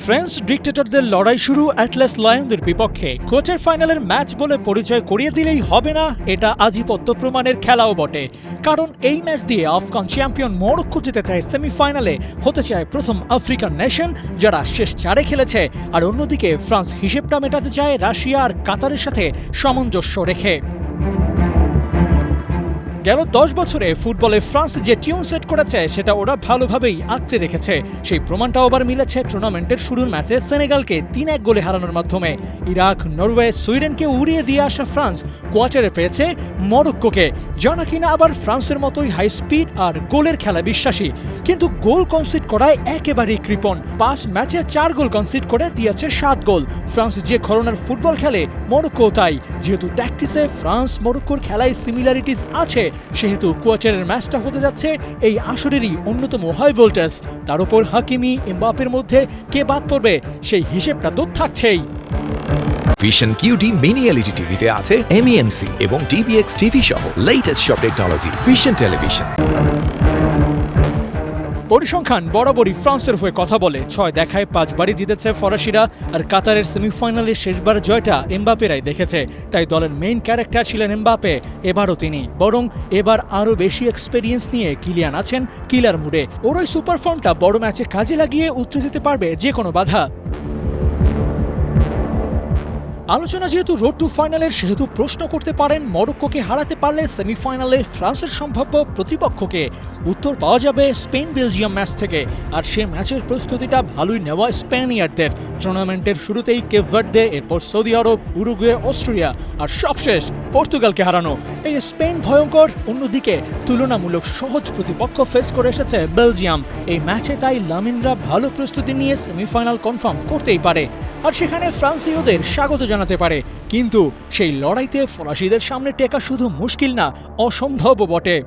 French ডিক্টেটরদের লড়াই শুরু Atlas লায়নদের বিপক্ষে। কোয়ার্টার ফাইনালের ম্যাচ বলে পরিচয় করিয়ে দিলেই হবে না, এটা আধিপত্য প্রমাণের খেলাও বটে। কারণ এই ম্যাচ দিয়ে আফগান চ্যাম্পিয়ন মরক্কো যেতে চায় সেমিফাইনালে, হতে চায় প্রথম আফ্রিকান নেশন যারা শেষ চারে খেলেছে। আর অন্যদিকে ফ্রান্স হিসেবটা মেটাতে চায় রাশিয়া আর কাতারের সাথে সামঞ্জস্য রেখে। গেল ১০ বছরে ফুটবলে ফ্রান্স যে টিউন সেট করেছে সেটা ওরা ভালোভাবেই আঁকড়ে রেখেছে। সেই প্রমাণটাও আবার মিলেছে টুর্নামেন্টের শুরুর ম্যাচে সেনেগালকে ৩-১ গোলে হারানোর মাধ্যমে। ইরাক, নরওয়ে, সুইডেনকে উড়িয়ে দিয়ে আসা ফ্রান্স কোয়ার্টারে পেয়েছে মরক্কোকে, যারা কিনা আবার ফ্রান্সের মতোই হাই স্পিড আর গোলের খেলা বিশ্বাসী, কিন্তু গোল কনসিড করায় একেবারেই কৃপণ। ৫ ম্যাচে ৪ গোল কনসিড করে দিয়েছে ৭ গোল। ফ্রান্স যে ঘরানার ফুটবল খেলে মরক্কো তাই। যেহেতু ট্যাকটিসে ফ্রান্স মরক্কোর খেলায় সিমিলারিটিস আছে, সেহেতু কোয়ার্টারের ম্যাচটা হতে যাচ্ছে এই আসরেরই অন্যতম হাই ভোল্টেজ। তার উপর হাকিমি, এমবাপের মধ্যে কে বাদ পড়বে সেই হিসেবটা তো থাকছেই। ভিশন কিউডি মিনি এলইডি টিভিতে আছে MEMC এবং DBX টিভি সহ লেটেস্ট সব টেকনোলজি। Vision television. পরিসংখ্যান বরাবরই ফ্রান্সের হয়ে কথা বলে। ৬ দেখায় ৫ বারই জিতেছে ফরাসিরা, আর কাতারের সেমিফাইনালে শেষবার জয়টা এমবাপেরাই দেখেছে। তাই দলের মেইন ক্যারেক্টার ছিলেন এমবাপে, এবারও তিনি। বরং এবার আরও বেশি এক্সপেরিয়েন্স নিয়ে কিলিয়ান আছেন কিলার মুডে। ওর ওই সুপার ফর্মটা বড় ম্যাচে কাজে লাগিয়ে উতরে যেতে পারবে যে কোনো বাধা। আলোচনা যেহেতু রোড টু ফাইনালের, সেহেতু প্রশ্ন করতে পারেন মরক্কোকে হারাতে পারলে সেমিফাইনালে ফ্রান্সের সম্ভাব্য প্রতিপক্ষকে। উত্তর পাওয়া যাবে স্পেন বেলজিয়াম ম্যাচ থেকে। আর সে ম্যাচের প্রস্তুতিটা ভালোই নেওয়া স্পেনিয়ারদের। টুর্নামেন্টের শুরুতেই কেপ ভার্দে, এরপর সৌদি আরব, উরুগুয়ে, অস্ট্রিয়া আর সবশেষ পর্তুগালকে হারানো। এই স্পেন ভয়ঙ্কর, অন্যদিকে তুলনামূলক সহজ প্রতিপক্ষ ফেস করে এসেছে বেলজিয়াম। এই ম্যাচে তাই লামিনরা ভালো প্রস্তুতি নিয়ে সেমিফাইনাল কনফার্ম করতেই পারে, আর সেখানে ফ্রান্সীয়দের স্বাগত জানাতে পারে। কিন্তু সেই লড়াইতে ফরাসিদের সামনে টেকা শুধু মুশকিল না, অসম্ভবও বটে।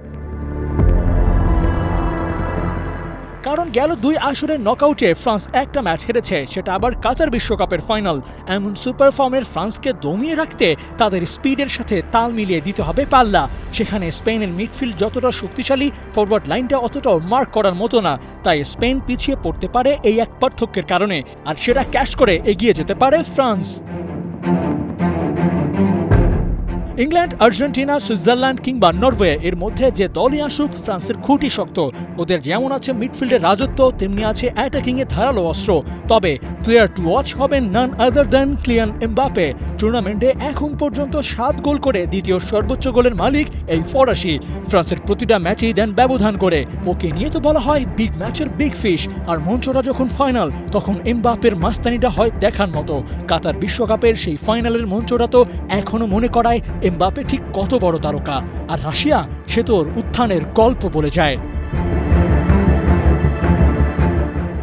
কারণ গেল ২ আসরের নকআউটে ফ্রান্স একটা ম্যাচ হেরেছে, সেটা আবার কাতার বিশ্বকাপের ফাইনাল। এমন সুপার ফর্মের ফ্রান্সকে দমিয়ে রাখতে তাদের স্পিডের সাথে তাল মিলিয়ে দিতে হবে পাল্লা। সেখানে স্পেনের মিডফিল্ড যতটা শক্তিশালী, ফরওয়ার্ড লাইনটা অতটাও মার্ক করার মতো না। তাই স্পেন পিছিয়ে পড়তে পারে এই এক পার্থক্যের কারণে, আর সেটা ক্যাশ করে এগিয়ে যেতে পারে ফ্রান্স। ইংল্যান্ড, আর্জেন্টিনা, সুইজারল্যান্ড কিংবা নরওয়ে, এর মধ্যে যে দলই আসুক ফ্রান্সের খুঁটি শক্ত। ওদের যেমন আছে মিডফিল্ডের রাজত্ব, তেমনি আছে অ্যাটাকিংয়ে ধারালো অস্ত্র। তবে প্লেয়ার টু ওয়াচ হবেন নান আদার দ্যান কিলিয়ান এমবাপে। টুর্নামেন্টে এখন পর্যন্ত ৭ গোল করে দ্বিতীয় সর্বোচ্চ গোলের মালিক এই ফরাসি। ফ্রান্সের প্রতিটা ম্যাচেই দেন ব্যবধান করে। ওকে নিয়ে তো বলা হয় বিগ ম্যাচের বিগ ফিশ। আর মঞ্চটা যখন ফাইনাল, তখন এমবাপের মাস্তানিটা হয় দেখার মতো। কাতার বিশ্বকাপের সেই ফাইনালের মঞ্চটা তো এখনো মনে করায় এমবাপে ঠিক কত বড় তারকা। আর রাশিয়া, সে তো ওর উত্থানের গল্প বলে যায়।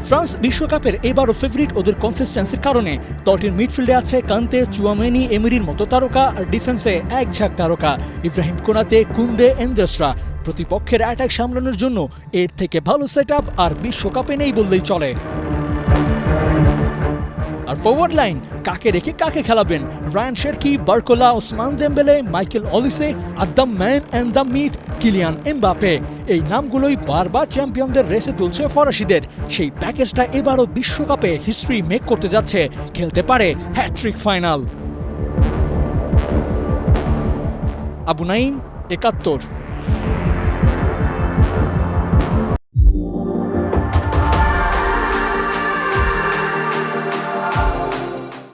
ফ্রান্স বিশ্বকাপের এবারও ফেভারিট ওদের কনসিস্টেন্সির কারণে। দলটির মিডফিল্ডে আছে কান্তে, চুয়ামেনি, এমিরির মতো তারকা, আর ডিফেন্সে এক ঝাঁক তারকা, ইব্রাহিম কোনাতে, কুন্দে, এন্দ্রেসরা। প্রতিপক্ষের অ্যাটাক সামলানোর জন্য এর থেকে ভালো সেটআপ আর বিশ্বকাপে নেই বললেই চলে। আর ফরওয়ার্ড লাইন, কাকে রেখে কাকে খেলাবেন? Rayan Cherki, Barcola, Ousmane Dembele, Michael Olise, আর the man and the myth Kylian Mbappe. এই নামগুলোই বারবার চ্যাম্পিয়নদের রেসে তুলছে ফরাসিদের। সেই প্যাকেজটা এবারও বিশ্বকাপে হিস্ট্রি মেক করতে যাচ্ছে। খেলতে পারে হ্যাট্রিক ফাইনাল। আবু নাইম, ৭১।